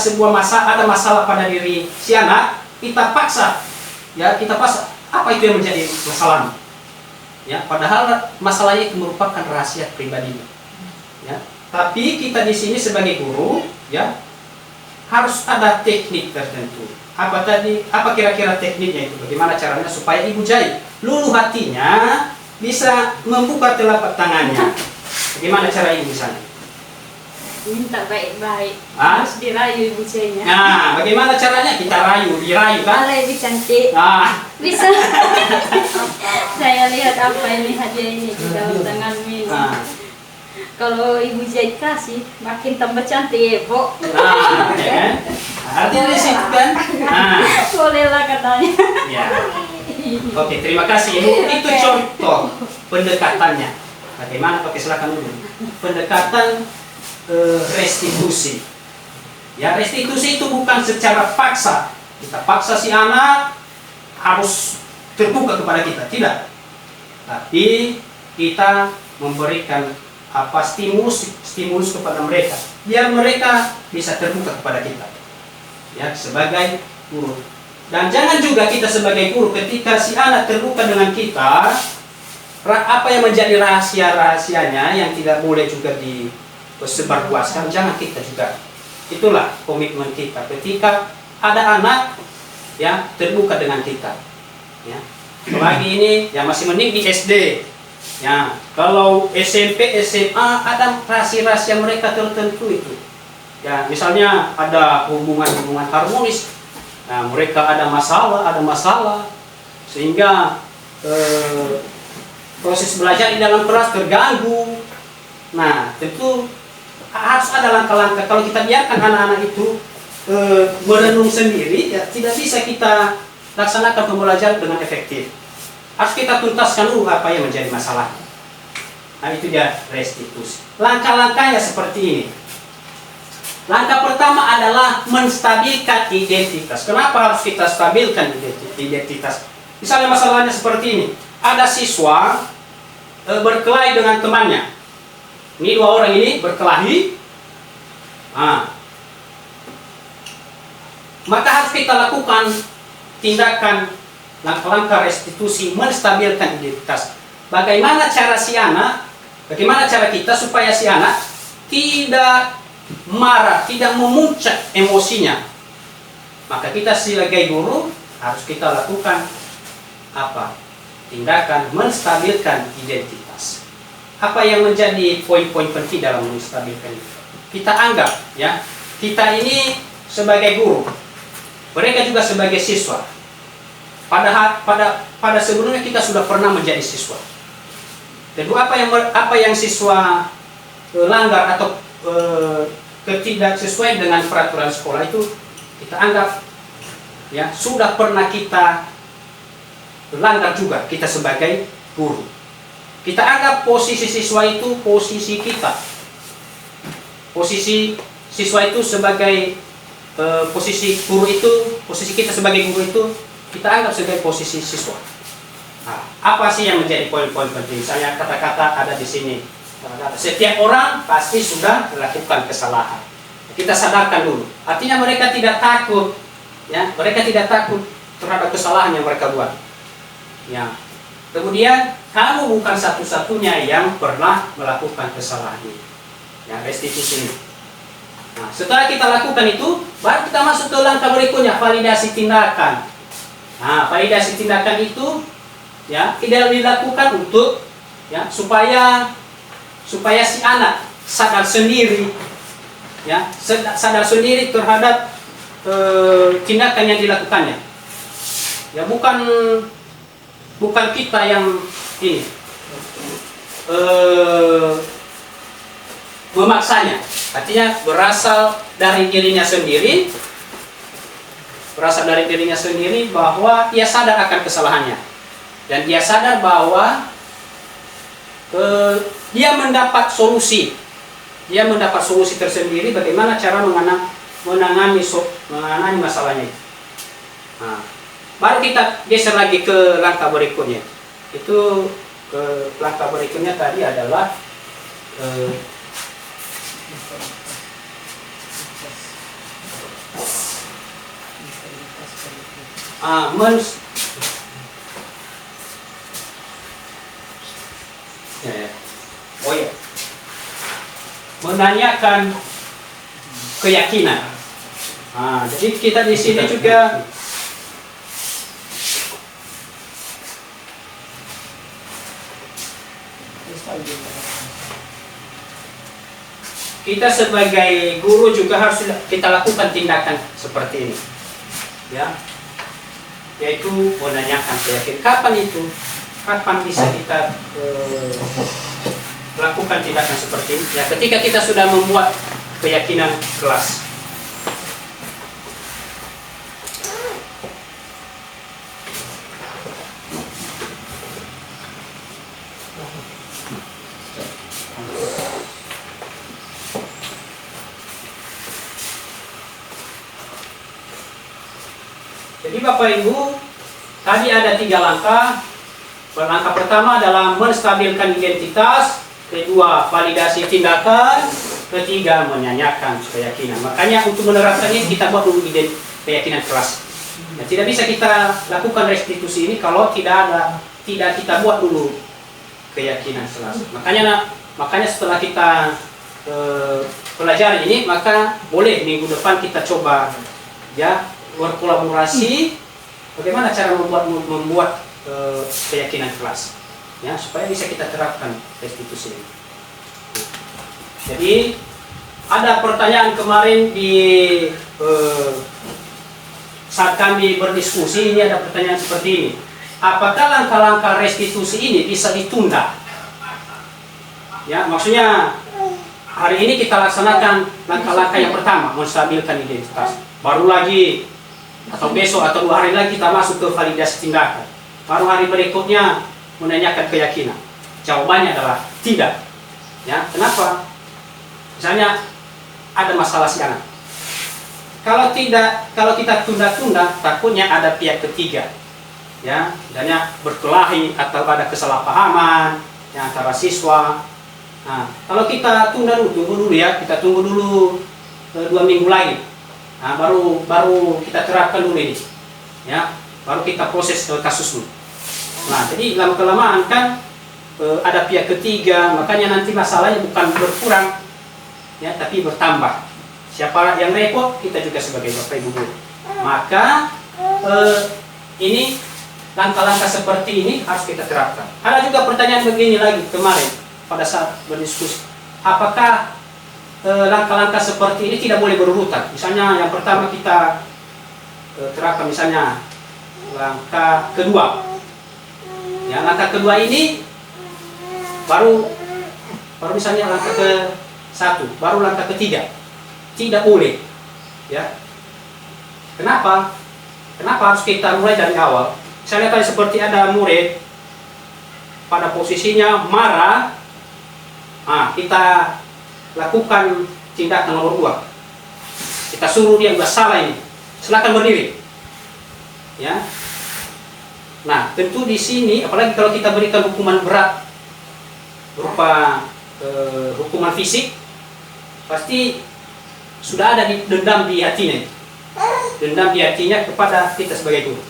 masalah pada diri si anak, kita paksa. Ya, kita paksa. Apa itu yang menjadi masalah? Ya, padahal masalahnya itu merupakan rahasia pribadinya. Ya. Tapi kita di sini sebagai guru, ya, harus ada teknik tertentu. Apa kira-kira tekniknya itu? Bagaimana caranya supaya Ibu Jai luluh hatinya bisa membuka telapak tangannya? Bagaimana cara ini misalnya? Minta baik-baik. Ah? Harus dirayu Ibu Jainya. Nah, bagaimana caranya? Kita dirayu kan? Malah lebih cantik. Bisa. Saya lihat apa ini hadiah ini di dalam tanganmu ini. Kalau Ibu Jai kasih, makin tambah cantik, Bu. Ya kan? Artinya di situ kan? Bolehlah katanya. Ya. Oke, terima kasih. Itu contoh pendekatannya. Bagaimana? Oke, silakan dulu. Pendekatan restitusi. Ya, restitusi itu bukan secara paksa. Kita paksa si anak harus terbuka kepada kita, tidak. Tapi kita memberikan stimulus kepada mereka, biar mereka bisa terbuka kepada kita. Ya, sebagai guru. Dan jangan juga kita sebagai guru ketika si anak terbuka dengan kita, apa yang menjadi rahasianya yang tidak boleh juga disebarluaskan, jangan kita juga. Itulah komitmen kita ketika ada anak ya terbuka dengan kita. Ya. Apalagi ini ya masih mending di SD. Ya, kalau SMP, SMA ada rahasia-rahasia mereka tertentu itu. Ya, misalnya ada hubungan-hubungan harmonis. Nah, mereka ada masalah sehingga proses belajar di dalam kelas terganggu. Nah, tentu harus ada langkah-langkah. Kalau kita biarkan anak-anak itu merenung sendiri, ya tidak bisa kita laksanakan pembelajaran dengan efektif. Harus kita tuntaskan dulu apa yang menjadi masalah. Nah, itu dia restitusi. Langkah-langkahnya seperti ini. Langkah pertama adalah menstabilkan identitas. Kenapa harus kita stabilkan identitas? Misalnya masalahnya seperti ini. Ada siswa berkelahi dengan temannya. Ini dua orang ini berkelahi. Maka harus kita lakukan tindakan langkah-langkah restitusi, menstabilkan identitas. Bagaimana cara kita supaya si anak tidak marah, tidak memuncak emosinya. Maka kita sebagai guru harus kita lakukan tindakan menstabilkan identitas. Apa yang menjadi poin-poin penting dalam menstabilkan itu? Kita anggap ya, kita ini sebagai guru, mereka juga sebagai siswa. Pada sebelumnya kita sudah pernah menjadi siswa. Kedua, apa yang siswa langgar atau ketidaksesuaian dengan peraturan sekolah itu kita anggap ya sudah pernah kita langgar juga kita sebagai guru. Kita anggap posisi siswa itu posisi kita. Posisi siswa itu sebagai posisi guru itu, posisi kita sebagai guru itu kita anggap sebagai posisi siswa. Nah, apa sih yang menjadi poin-poin penting? Saya kata-kata ada di sini. Setiap orang pasti sudah melakukan kesalahan. Kita sadarkan dulu. Artinya mereka tidak takut, ya. Mereka tidak takut terhadap kesalahan yang mereka buat. Ya. Kemudian kamu bukan satu-satunya yang pernah melakukan kesalahan ini. Ya, restitusi ini. Nah, setelah kita lakukan itu, baru kita masuk ke langkah berikutnya, validasi tindakan. Nah, validasi tindakan itu ya tidak dilakukan untuk ya supaya si anak sadar sendiri, ya sadar sendiri terhadap tindakan yang dilakukannya. Ya bukan kita yang ini memaksanya. Artinya berasal dari dirinya sendiri bahwa ia sadar akan kesalahannya, dan dia sadar bahwa dia mendapat solusi tersendiri bagaimana cara menangani masalahnya. Nah, baru kita geser lagi ke langkah berikutnya. Itu langkah berikutnya tadi adalah menanyakan keyakinan. Jadi kita di sini juga kita sebagai guru juga harus kita lakukan tindakan seperti ini, ya, yaitu menanyakan keyakinan. Kapan bisa kita lakukan tindakan seperti ini? Ya, ketika kita sudah membuat keyakinan kelas. Jadi Bapak Ibu, tadi ada 3 langkah. Langkah pertama adalah menstabilkan identitas, kedua validasi tindakan, ketiga menanyakan keyakinan. Makanya untuk menerapkan ini kita buat dulu keyakinan kelas. Nah, tidak bisa kita lakukan restitusi ini kalau tidak kita buat dulu keyakinan kelas. Makanya setelah kita pelajari ini, maka boleh minggu depan kita coba ya berkolaborasi bagaimana cara membuat keyakinan kelas, ya, supaya bisa kita terapkan restitusi ini. Jadi ada pertanyaan kemarin di saat kami berdiskusi, ini ada pertanyaan seperti ini: apakah langkah-langkah restitusi ini bisa ditunda? Ya, maksudnya hari ini kita laksanakan langkah-langkah yang pertama, menstabilkan identitas. Baru lagi atau besok atau 2 hari lagi kita masuk ke validasi tindakan. Baru hari berikutnya menanyakan keyakinan. Jawabannya adalah tidak. Ya, kenapa? Misalnya ada masalah si anak. Kalau kita tunda-tunda, takutnya ada pihak ketiga. Ya, misalnya berkelahi atau ada kesalahpahaman ya, antara siswa. Nah, kalau kita tunggu dulu ya, kita tunggu dulu 2 minggu lagi. Nah, baru kita terapkan dulu ini. Ya, baru kita proses kasus dulu. Nah, jadi lama-kelamaan kan ada pihak ketiga, makanya nanti masalahnya bukan berkurang, ya, tapi bertambah. Siapa yang repot? Kita juga sebagai Bapak Ibu guru. Maka ini langkah-langkah seperti ini harus kita terapkan. Ada juga pertanyaan begini lagi kemarin pada saat berdiskusi. Apakah langkah-langkah seperti ini tidak boleh berurutan? Misalnya yang pertama kita terapkan misalnya langkah kedua. Ya, langkah kedua ini baru misalnya langkah ke-1, baru langkah ketiga. Tidak boleh. Ya. Kenapa? Kenapa harus kita mulai dari awal? Misalnya tadi seperti ada murid pada posisinya marah, kita lakukan tindakan nomor 2. Kita suruh dia nggak salah ini, silakan berdiri. Ya. Nah, tentu di sini, apalagi kalau kita berikan hukuman berat berupa hukuman fisik, pasti sudah ada dendam di hatinya, kepada kita sebagai guru.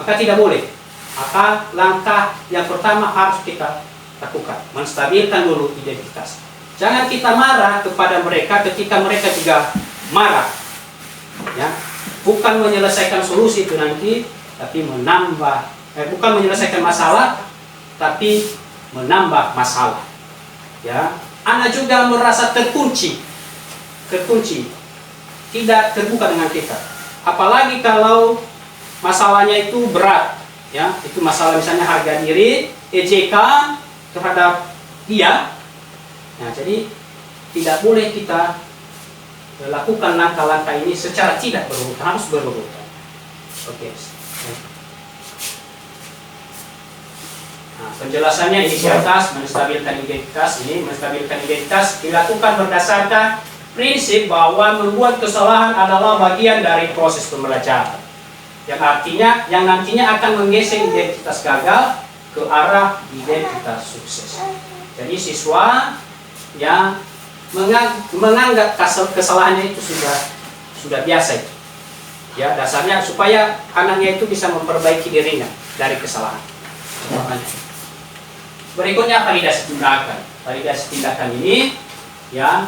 Maka tidak boleh. Maka langkah yang pertama harus kita lakukan, menstabilkan dulu identitas. Jangan kita marah kepada mereka ketika mereka juga marah. Ya, bukan menyelesaikan solusi itu nanti, tapi menambah bukan menyelesaikan masalah, tapi menambah masalah. Ya, anak juga merasa terkunci, tidak terbuka dengan kita. Apalagi kalau masalahnya itu berat, ya, itu masalah misalnya harga diri, ejekan terhadap dia. Nah, jadi tidak boleh kita lakukan langkah-langkah ini secara tidak berurutan, harus berurutan. Oke. Nah, penjelasannya ini di atas, menstabilkan identitas. Ini menstabilkan identitas dilakukan berdasarkan prinsip bahwa membuat kesalahan adalah bagian dari proses pembelajaran, yang artinya yang nantinya akan menggeser identitas gagal ke arah identitas sukses. Jadi siswa yang menganggap kesalahannya itu sudah biasa itu. Ya, dasarnya supaya anaknya itu bisa memperbaiki dirinya dari kesalahan. Berikutnya validasi tindakan. Validasi tindakan ini, ya,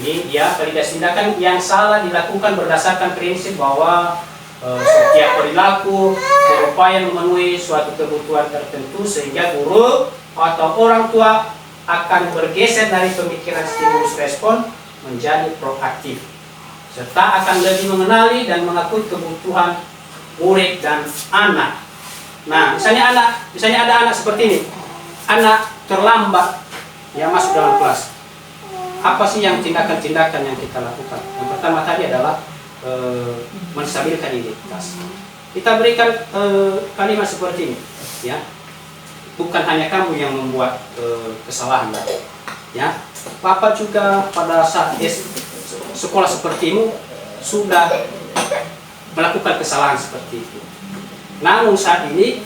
ini dia validasi tindakan yang salah dilakukan berdasarkan prinsip bahwa setiap perilaku berupaya memenuhi suatu kebutuhan tertentu sehingga guru atau orang tua akan bergeser dari pemikiran stimulus respon menjadi proaktif, serta akan lebih mengenali dan mengakui kebutuhan murid dan anak. Nah, misalnya ada anak seperti ini, anak terlambat ya masuk dalam kelas. Apa sih yang tindakan-tindakan yang kita lakukan? Yang pertama tadi adalah menstabilkan identitas. Kita berikan kalimat seperti ini, ya. Bukan hanya kamu yang membuat kesalahan, ya. Papa juga pada saat sekolah sepertimu sudah melakukan kesalahan seperti itu. Namun saat ini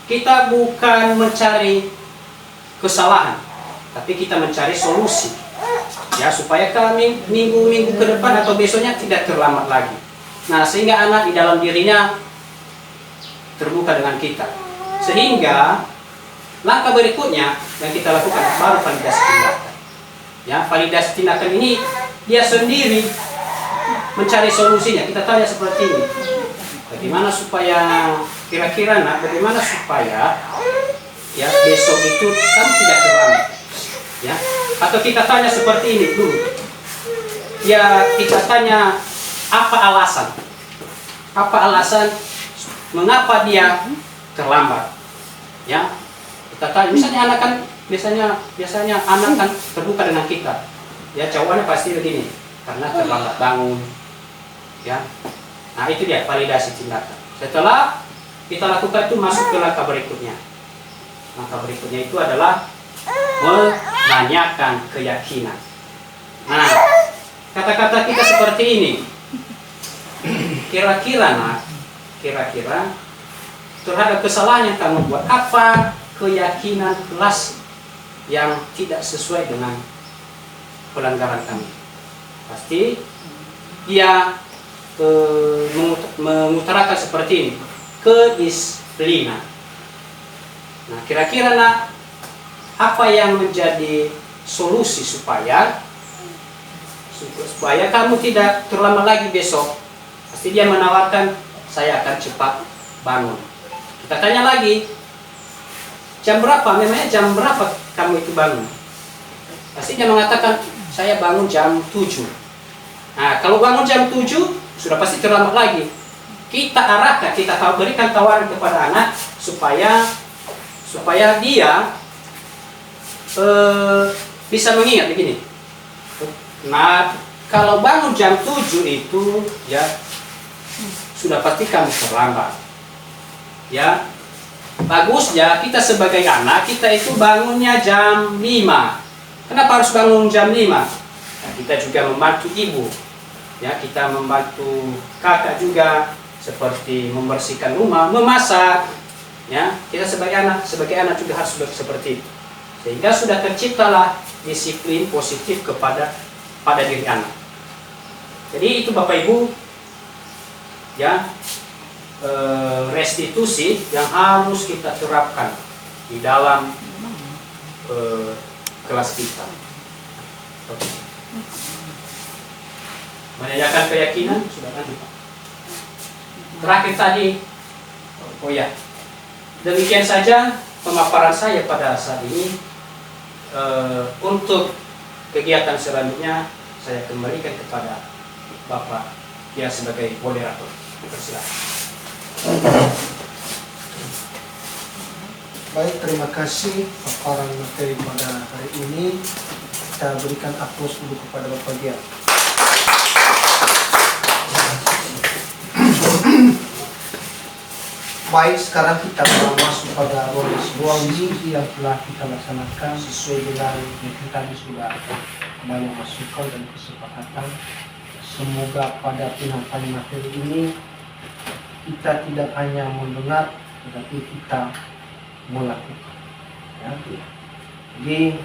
kita bukan mencari kesalahan, tapi kita mencari solusi. Ya, supaya kami minggu-minggu ke depan atau besoknya tidak terlambat lagi. Nah, sehingga anak di dalam dirinya terbuka dengan kita. Sehingga langkah berikutnya yang kita lakukan baru validasi tindakan. Ya, validasi tindakan ini dia sendiri mencari solusinya. Kita tanya seperti ini. Bagaimana supaya kira-kira bagaimana supaya ya besok itu kamu tidak terlambat. Ya, atau kita tanya seperti ini dulu. Ya, kita tanya apa alasan mengapa dia terlambat. Ya, kita tanya. Misalnya anak kan biasanya anak kan terbuka dengan kita. Ya, jawabannya pasti begini, karena terlambat bangun. Ya, nah itu dia validasi tindakan. Setelah kita lakukan itu masuk ke langkah berikutnya. Langkah berikutnya itu adalah menanyakan keyakinan. Nah, kata-kata kita seperti ini. Kira-kira terhadap kesalahan yang kamu buat, apa keyakinan kelas yang tidak sesuai dengan pelanggaran kami? Pasti dia mengutarakan seperti ini, kedisiplinan. Nah, kira-kira apa yang menjadi solusi supaya kamu tidak terlambat lagi besok? Pasti dia menawarkan, saya akan cepat bangun. Kita tanya lagi, jam berapa? Memangnya jam berapa kamu itu bangun? Pasti dia mengatakan, saya bangun jam 7. Nah, kalau bangun jam 7 sudah pasti terlambat lagi. Kita arahkan, kita berikan tawaran kepada anak supaya dia bisa mengingat begini. Nah, kalau bangun jam 7 itu ya sudah pasti kamu terlambat. Ya, bagus ya, kita sebagai anak kita itu bangunnya jam 5. Kenapa harus bangun jam 5? Nah, kita juga membantu ibu. Ya, kita membantu kakak juga seperti membersihkan rumah, memasak. Ya, kita sebagai anak juga harus seperti itu. Sehingga sudah terciptalah disiplin positif pada diri anak. Jadi itu Bapak Ibu, ya, restitusi yang harus kita terapkan di dalam kelas kita. Menanyakan keyakinan sudah lanjut. Terakhir tadi, oh ya, Demikian saja pemaparan saya pada saat ini. Untuk kegiatan selanjutnya saya kembalikan kepada Bapak ya sebagai moderator. Persilakan. Baik, terima kasih paparan materi pada hari ini. Kita berikan aplaus dulu kepada Bapak Gia. Baik, sekarang kita masuk pada roles diskusi yang telah kita laksanakan sesuai dengan yang tadi sudah banyak masukan dan kesepakatan. Semoga pada penyampaian materi ini kita tidak hanya mendengar, tetapi kita melakukan. Ya. Jadi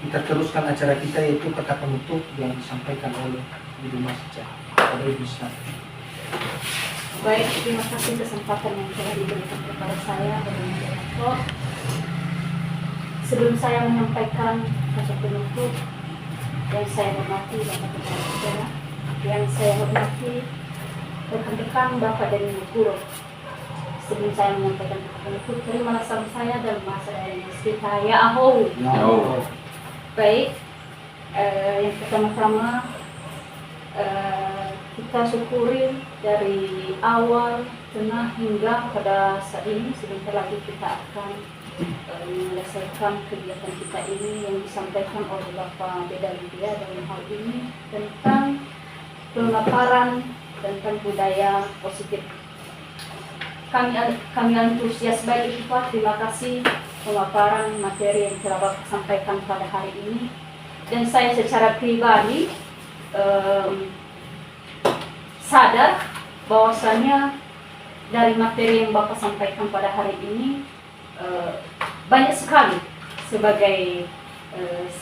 kita teruskan acara kita, yaitu kata penutup yang disampaikan oleh Ibu Masjid pada Ibu Ustaz. Baik, terima kasih kesempatan yang telah diberikan kepada saya dan moderator. Sebelum saya menyampaikan kata penutup, yang saya hormati Bapak Kepala Sekolah, yang saya hormati rekan-rekan Bapak dan Ibu guru. Sebelum saya menyampaikan kata penutup, terimalah salam saya dalam bahasa daerah kita. Ya aho. Baik, yang pertama-tama kita syukuri dari awal, tengah hingga pada saat ini. Sebentar lagi kita akan menyelesaikan kegiatan kita ini yang disampaikan oleh Bapak Beda Lydia dalam hal ini tentang pemaparan tentang budaya positif. Kami antusias baik itu Pak. Terima kasih pemaparan materi yang telah Bapak sampaikan pada hari ini. Dan saya secara pribadi sadar bahwasanya dari materi yang Bapak sampaikan pada hari ini banyak sekali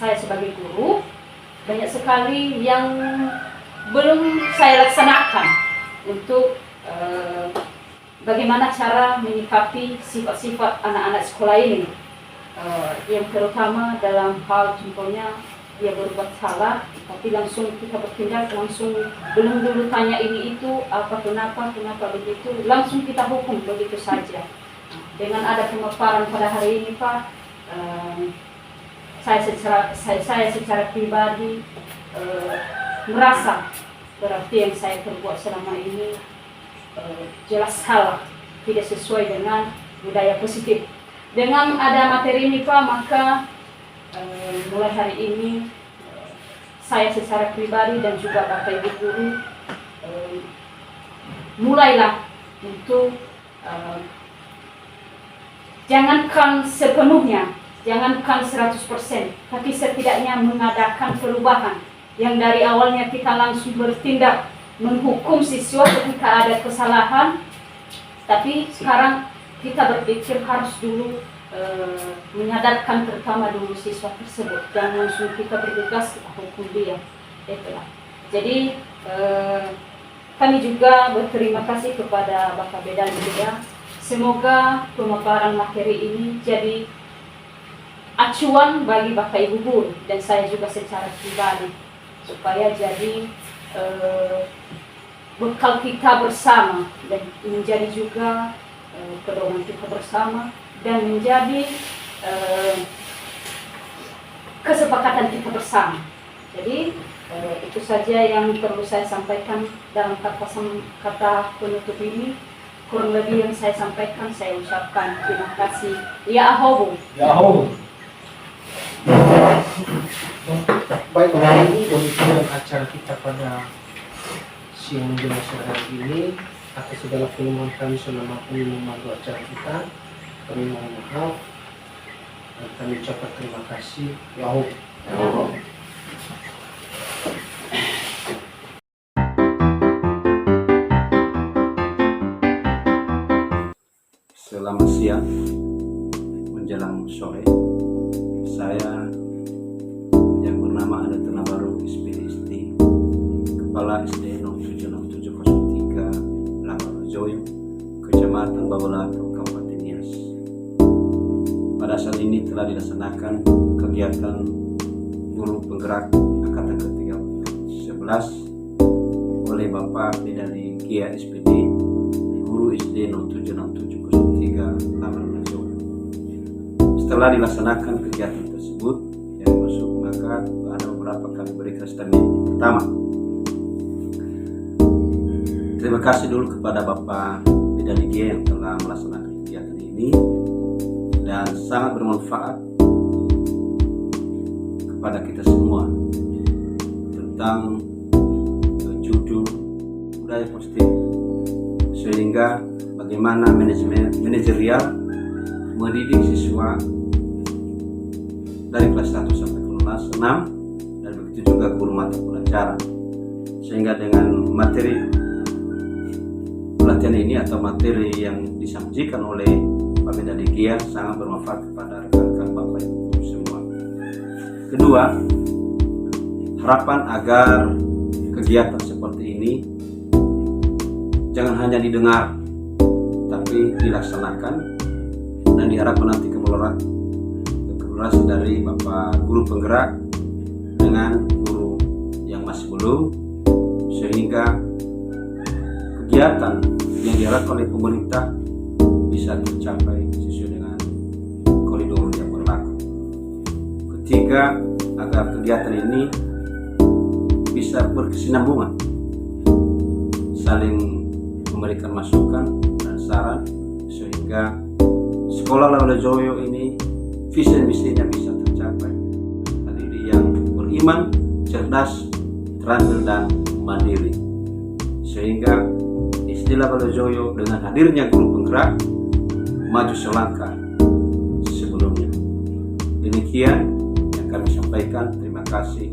saya sebagai guru, banyak sekali yang belum saya laksanakan untuk bagaimana cara menyikapi sifat-sifat anak-anak sekolah ini, yang terutama dalam hal contohnya dia berbuat salah, tapi langsung kita bertindak, langsung belum dulu tanya ini itu apa kenapa begitu, langsung kita hukum begitu saja. Dengan ada pemaparan pada hari ini Pak, saya secara pribadi merasa berarti yang saya perbuat selama ini jelas salah, tidak sesuai dengan budaya positif. Dengan ada materi ini Pak, maka mulai hari ini saya secara pribadi dan juga Bapak Ibu guru mulailah untuk jangankan sepenuhnya, jangankan 100%, tapi setidaknya mengadakan perubahan yang dari awalnya kita langsung bertindak menghukum siswa ketika ada kesalahan, tapi sekarang kita berpikir harus dulu menyadarkan terutama dulu siswa tersebut, jangan langsung kita bergegas kita hukum dia. Itulah. Jadi kami juga berterima kasih kepada Bapak Beda Lydia. Semoga pemaparan materi ini jadi acuan bagi Bapak Ibu guru dan saya juga secara pribadi, supaya jadi bekal kita bersama dan menjadi juga pedoman kita bersama dan menjadi kesepakatan kita bersama. Jadi itu saja yang perlu saya sampaikan dalam kata penutup ini. Kurang lebih yang saya sampaikan saya ucapkan terima kasih. Ya aho. Ya aho. Baik, ini demikian acara kita pada siang menjelang sore hari ini. Atas segala kelemahan kami selama kami memandu acara kita, kami mohon maaf dan kami ucapkan terima kasih. Ya aho. Selamat siang menjelang sore. Saya yang bernama Adat Baru SPDST, Kepala SD 076703 Lambarejoyo, Kecamatan Babalato, Kabupaten Nias. Pada saat ini telah dilaksanakan kegiatan guru penggerak angkatan ke-11 oleh Bapak dari Kia SPD, Guru USD 076703 Labuan. Setelah dilaksanakan kegiatan tersebut yang masuk, maka ada beberapa kami berikan statement. Pertama, terima kasih dulu kepada Bapak Bidaligia yang telah melaksanakan kegiatan ini dan sangat bermanfaat kepada kita semua tentang judul budaya positif, sehingga bagaimana manajerial mendidik siswa dari kelas 1 sampai kelas 6, dan begitu juga guru mata pelajaran, sehingga dengan materi pelatihan ini atau materi yang disajikan oleh Pak Bidaligia sangat bermanfaat kepada rekan-rekan Bapak Ibu semua. Kedua, harapan agar kegiatan seperti ini jangan hanya didengar, tapi dilaksanakan, dan diharapkan nanti kolaborasi dari Bapak Guru Penggerak dengan guru yang masih belum, sehingga kegiatan yang diharapkan oleh pemerintah bisa tercapai sesuai dengan koridor yang berlaku. Ketiga, agar kegiatan ini bisa berkesinambungan, saling memberikan masukan dan saran, sehingga sekolah Lawalejoyo ini visi dan misinya bisa tercapai. Pendiri yang beriman, cerdas, terampil dan mandiri, sehingga SD Lawalejoyo dengan hadirnya guru penggerak maju selangkah sebelumnya. Demikian yang kami sampaikan. Terima kasih.